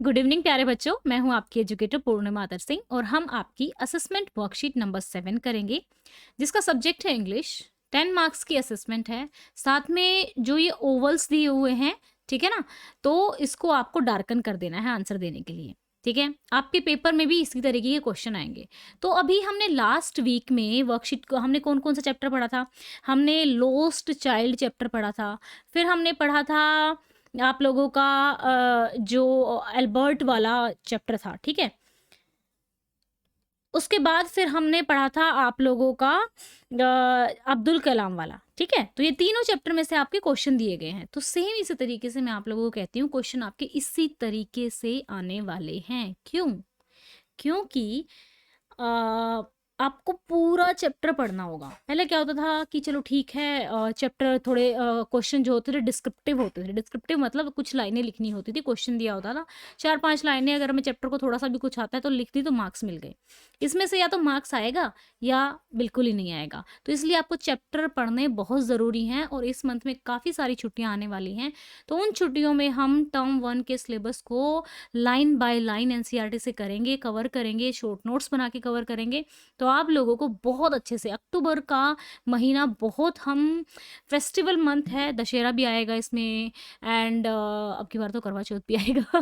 Good evening प्यारे बच्चों, मैं हूं आपकी एजुकेटर पूर्णिमा आदर सिंह और हम आपकी असेसमेंट वर्कशीट नंबर 7 करेंगे जिसका सब्जेक्ट है इंग्लिश। 10 मार्क्स की असेसमेंट है। साथ में जो ये ओवल्स दिए हुए हैं, ठीक है ना, तो इसको आपको डार्कन कर देना है आंसर देने के लिए। ठीक है, आपके पेपर में भी इसी तरीके के क्वेश्चन आएंगे। तो अभी हमने लास्ट वीक में वर्कशीट को हमने कौन कौन सा चैप्टर पढ़ा था? हमने लोस्ट चाइल्ड चैप्टर पढ़ा था। फिर हमने पढ़ा था आप लोगों का जो एल्बर्ट वाला चैप्टर था, ठीक है। उसके बाद फिर हमने पढ़ा था आप लोगों का अब्दुल कलाम वाला, ठीक है। तो ये तीनों चैप्टर में से आपके क्वेश्चन दिए गए हैं। तो सेम इसी तरीके से मैं आप लोगों को कहती हूँ, क्वेश्चन आपके इसी तरीके से आने वाले हैं। क्यों? क्योंकि अ, आपको पूरा चैप्टर पढ़ना होगा। पहले क्या होता था कि चलो ठीक है, चैप्टर थोड़े क्वेश्चन जो होते थे डिस्क्रिप्टिव होते थे। डिस्क्रिप्टिव मतलब कुछ लाइनें लिखनी होती थी, क्वेश्चन दिया होता था 4-5 लाइनें, अगर हमें चैप्टर को थोड़ा सा भी कुछ आता है तो लिख दी तो मार्क्स मिल गए। इसमें से या तो मार्क्स आएगा या बिल्कुल ही नहीं आएगा। तो इसलिए आपको चैप्टर पढ़ने बहुत ज़रूरी हैं और इस मंथ में काफ़ी सारी छुट्टियाँ आने वाली हैं। तो उन छुट्टियों में हम टर्म 1 के सिलेबस को लाइन बाय लाइन एनसीईआरटी से करेंगे, कवर करेंगे, शॉर्ट नोट्स बना के कवर करेंगे। तो आप लोगों को बहुत अच्छे से अक्टूबर का महीना बहुत हम फेस्टिवल मंथ है, दशहरा भी आएगा इसमें एंड अब की बार तो करवा चौथ भी आएगा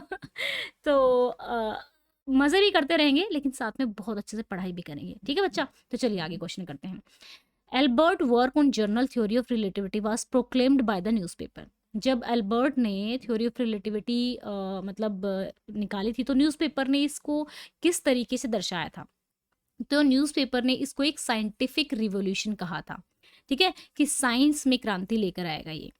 तो मज़े भी करते रहेंगे लेकिन साथ में बहुत अच्छे से पढ़ाई भी करेंगे। ठीक है बच्चा? तो चलिए आगे क्वेश्चन करते हैं। Albert work on general theory of relativity was proclaimed by the newspaper. जब एल्बर्ट ने थ्योरी ऑफ रिलेटिविटी निकाली थी तो न्यूज़पेपर ने इसको किस तरीके से दर्शाया था? तो न्यूज़पेपर ने इसको एक साइंटिफिक रिवॉल्यूशन कहा था। ठीक है, कि साइंस में क्रांति लेकर आएगा ये।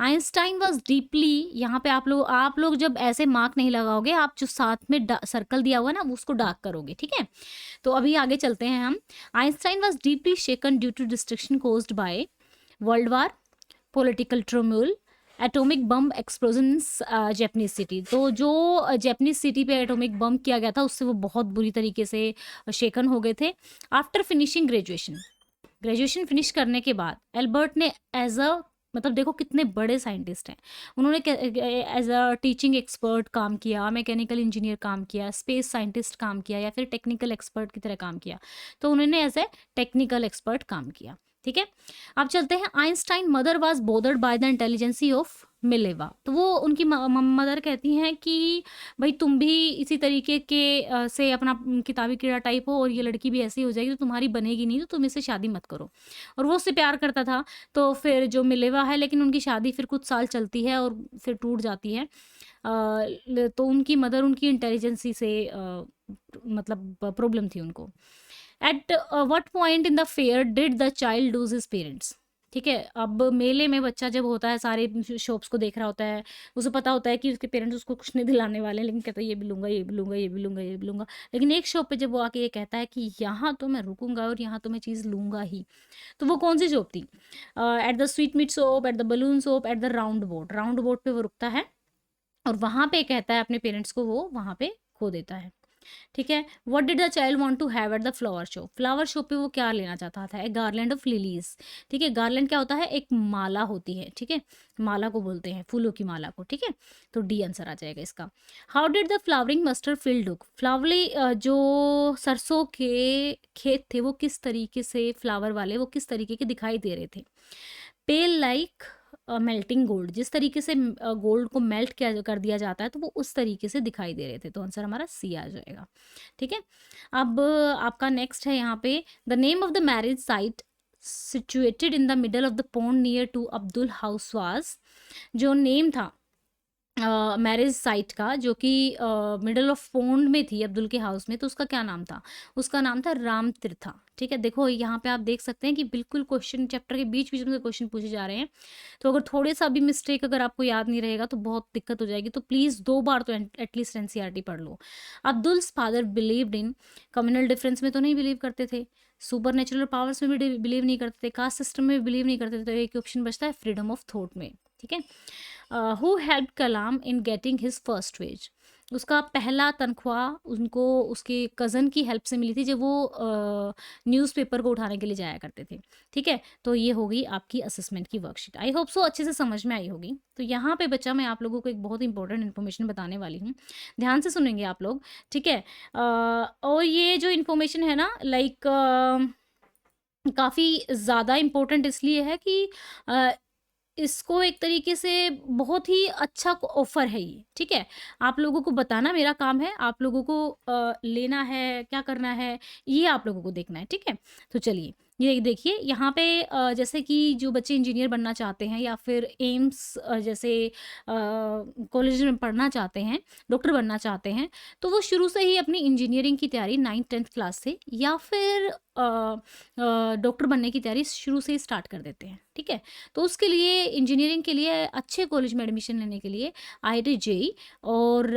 आइंस्टाइन वाज डीपली, यहाँ पे आप लोग जब ऐसे मार्क नहीं लगाओगे, आप जो साथ में सर्कल दिया हुआ है ना उसको डार्क करोगे। ठीक है, तो अभी आगे चलते हैं हम। Einstein was deeply shaken due to destruction caused by world war, political turmoil, atomic bomb explosions Japanese city. तो जो जैपनीज सिटी पे एटॉमिक बम किया गया था उससे वो बहुत बुरी तरीके से शेकन हो गए थे। आफ्टर फिनिशिंग ग्रेजुएशन फिनिश करने के बाद एल्बर्ट ने एज अ, मतलब देखो कितने बड़े साइंटिस्ट हैं, उन्होंने एज अ टीचिंग एक्सपर्ट काम किया, मैकेनिकल इंजीनियर काम किया, स्पेस साइंटिस्ट काम किया या फिर टेक्निकल एक्सपर्ट की तरह काम किया। तो उन्होंने एज ए टेक्निकल एक्सपर्ट काम किया। ठीक है, अब चलते हैं। Einstein mother was bothered by the intelligence of Mileva. तो वो उनकी मदर कहती हैं कि भाई तुम भी इसी तरीके के से अपना किताबी कीड़ा टाइप हो और ये लड़की भी ऐसी हो जाएगी तो तुम्हारी बनेगी नहीं, तो तुम इससे शादी मत करो। और वो उससे प्यार करता था। तो फिर जो मिलेवा है, लेकिन उनकी शादी फिर कुछ साल चलती है और फिर टूट जाती है। तो उनकी मदर उनकी इंटेलिजेंसी से मतलब प्रॉब्लम थी उनको। At what point in the fair did the child lose his parents. ठीक है, अब मेले में बच्चा जब होता है सारे शॉप्स को देख रहा होता है, उसे पता होता है कि उसके पेरेंट्स उसको कुछ नहीं दिलाने वाले हैं, लेकिन कहता है ये भी लूंगा, ये भी लूंगा, ये भी लूंगा, ये भी लूंगा। लेकिन एक शॉप पे जब वो आके ये कहता है कि यहाँ तो मैं रुकूंगा और यहाँ तो मैं चीज़ लूंगा ही, तो वो कौन सी शॉप थी? At the sweet meat shop, at the balloon shop, at the round boat पे वो रुकता है और वहाँ पे कहता है अपने पेरेंट्स को, वो वहाँ पे खो देता है। ठीक है, what did the child want to have at the flower show. Flower show पे वो क्या लेना चाहता था? A garland of lilies. ठीक है, गार्लैंड क्या होता है? एक माला होती है। ठीक है, माला को बोलते हैं, फूलों की माला को। ठीक है, तो डी आंसर आ जाएगा इसका। How did the flowering mustard field look. फ्लावरली जो सरसों के खेत थे वो किस तरीके से, फ्लावर वाले वो किस तरीके के दिखाई दे रहे थे? पेल लाइक मेल्टिंग गोल्ड। जिस तरीके से गोल्ड को मेल्ट किया कर दिया जाता है तो वो उस तरीके से दिखाई दे रहे थे। तो आंसर हमारा सी आ जाएगा। ठीक है, अब आपका नेक्स्ट है यहाँ पे, the name of the marriage site situated in the middle of the pond near to Abdul house was. जो नेम था मैरिज साइट का, जो कि मिडल ऑफ पोन्ड में थी अब्दुल के हाउस में, तो उसका क्या नाम था? उसका नाम था राम तीर्था। ठीक है, देखो यहाँ पे आप देख सकते हैं कि बिल्कुल क्वेश्चन चैप्टर के बीच बीच में से क्वेश्चन पूछे जा रहे हैं। तो अगर थोड़े सा भी मिस्टेक अगर आपको याद नहीं रहेगा तो बहुत दिक्कत हो जाएगी। तो प्लीज़ 2 बार तो एटलीस्ट एनसीईआरटी पढ़ लो। Abdul's father believed in, communal difference में तो नहीं बिलीव करते थे, सुपर नेचुरल पावर्स में भी बिलीव नहीं करते थे, कास्ट सिस्टम में भी बिलीव नहीं करते थे। तो एक ऑप्शन बचता है फ्रीडम ऑफ थॉट में। ठीक है। Who help Kalam in getting his first wage, उसका पहला तनख्वाह उनको उसके कज़न की हेल्प से मिली थी जब वो न्यूज़पेपर को उठाने के लिए जाया करते थे। ठीक है, तो ये हो गई आपकी असेसमेंट की वर्कशीट। आई होप सो अच्छे से समझ में आई होगी। तो यहाँ पे बच्चा मैं आप लोगों को एक बहुत इंपॉर्टेंट इन्फॉर्मेशन बताने वाली हूँ, ध्यान से सुनेंगे आप लोग। ठीक है, और ये जो इन्फॉर्मेशन है ना, लाइक काफ़ी ज़्यादा इम्पोर्टेंट इसलिए है कि अ, इसको एक तरीके से बहुत ही अच्छा ऑफ़र है ये, ठीक है? आप लोगों को बताना मेरा काम है, आप लोगों को लेना है, क्या करना है, ये आप लोगों को देखना है, ठीक है? तो चलिए, ये देखिए यहाँ पे जैसे कि जो बच्चे इंजीनियर बनना चाहते हैं या फिर एम्स जैसे कॉलेज में पढ़ना चाहते हैं, डॉक्टर बनना चाहते हैं, तो वो शुरू से ही अपनी इंजीनियरिंग की तैयारी 9th-10th क्लास से या फिर डॉक्टर बनने की तैयारी शुरू से ही स्टार्ट कर देते हैं, ठीक है? तो उसके लिए इंजीनियरिंग के लिए अच्छे कॉलेज में एडमिशन लेने के लिए आईआईटी जेईई और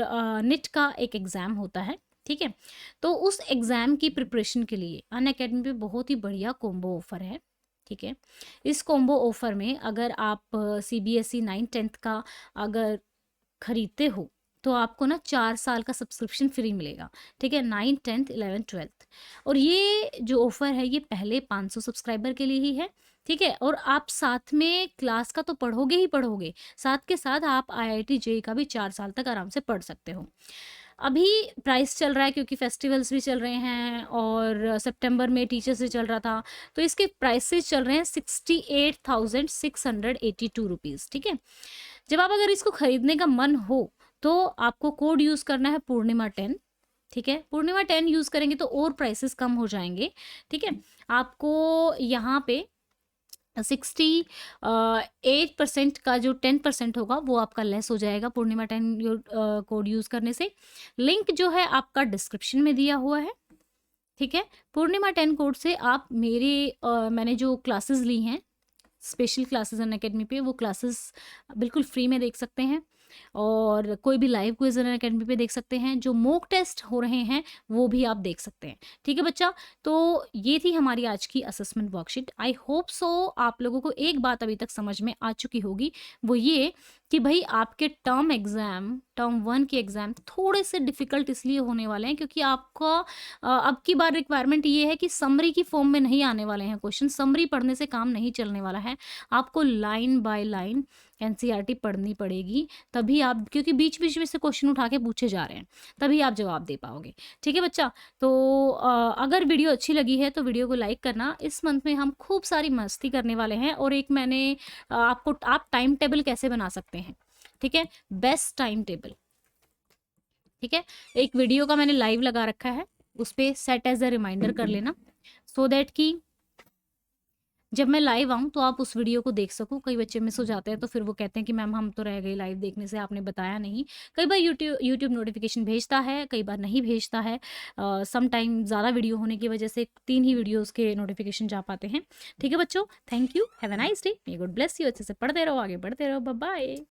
नीट का एक एग्ज़ाम होता है, ठीक है? तो उस एग्ज़ाम की प्रिपरेशन के लिए अनअकैडमी पे बहुत ही बढ़िया कॉम्बो ऑफ़र है, ठीक है? इस कॉम्बो ऑफ़र में अगर आप सीबीएसई 9th-10th का अगर खरीदते हो, तो आपको ना 4 साल का सब्सक्रिप्शन फ्री मिलेगा, ठीक है? 9th, 10th, 11th, 12th और ये जो ऑफ़र है ये पहले 500 सब्सक्राइबर के लिए ही है, ठीक है? और आप साथ में क्लास का तो पढ़ोगे ही पढ़ोगे, साथ के साथ आप आईआईटी जेईई का भी 4 साल तक आराम से पढ़ सकते हो। अभी प्राइस चल रहा है क्योंकि फेस्टिवल्स भी चल रहे हैं और सितंबर में टीचर्स डे चल रहा था, तो इसके प्राइसेस चल रहे हैं 68,682 रुपीज़, ठीक है? जब आप अगर इसको खरीदने का मन हो, तो आपको कोड यूज़ करना है पूर्णिमा 10, ठीक है? पूर्णिमा 10 यूज़ करेंगे तो और प्राइसेस कम हो जाएँगे, ठीक है? आपको यहाँ पे 8% का जो 10% होगा वो आपका लेस हो जाएगा पूर्णिमा 10 कोड यूज़ करने से। लिंक जो है आपका डिस्क्रिप्शन में दिया हुआ है, ठीक है? पूर्णिमा 10 कोड से आप मैंने जो क्लासेस ली हैं, स्पेशल क्लासेस अनअकैडमी पे, वो क्लासेस बिल्कुल फ्री में देख सकते हैं और कोई भी लाइव क्विज अनअकैडमी पे देख सकते हैं। जो मॉक टेस्ट हो रहे हैं वो भी आप देख सकते हैं, ठीक है बच्चा? तो ये थी हमारी आज की assessment worksheet. I hope so आप लोगों को एक बात अभी तक समझ में आ चुकी होगी, वो ये कि भाई आपके टर्म 1 के एग्ज़ाम थोड़े से डिफ़िकल्ट इसलिए होने वाले हैं क्योंकि आपका अब की बार रिक्वायरमेंट ये है कि समरी की फॉर्म में नहीं आने वाले हैं क्वेश्चन, समरी पढ़ने से काम नहीं चलने वाला है। आपको लाइन बाय लाइन एनसीईआरटी पढ़नी पड़ेगी, तभी आप, क्योंकि बीच-बीच में से क्वेश्चन उठा के पूछे जा रहे हैं, तभी आप जवाब दे पाओगे। ठीक है बच्चा? तो अगर वीडियो अच्छी लगी है तो वीडियो को लाइक करना। इस मंथ में हम खूब सारी मस्ती करने वाले हैं और एक मैंने आप टाइम टेबल कैसे बना सकते हैं, ठीक है? बेस्ट टाइम टेबल, ठीक है? एक वीडियो का मैंने लाइव लगा रखा है, उस पे सेट एज़ अ रिमाइंडर कर लेना सो दैट कि जब मैं लाइव आऊँ तो आप उस वीडियो को देख सको। कई बच्चे मिस हो जाते हैं तो फिर वो कहते हैं कि मैम हम तो रह गए लाइव देखने से, आपने बताया नहीं। कई बार यूट्यूब नोटिफिकेशन भेजता है, कई बार नहीं भेजता है। सम टाइम ज़्यादा वीडियो होने की वजह से 3 ही वीडियोज़ के नोटिफिकेशन जा पाते हैं। ठीक है बच्चों, thank you, have a nice day, may God bless you. अच्छे से पढ़ते रहो, आगे बढ़ते रहो, बाय बाय।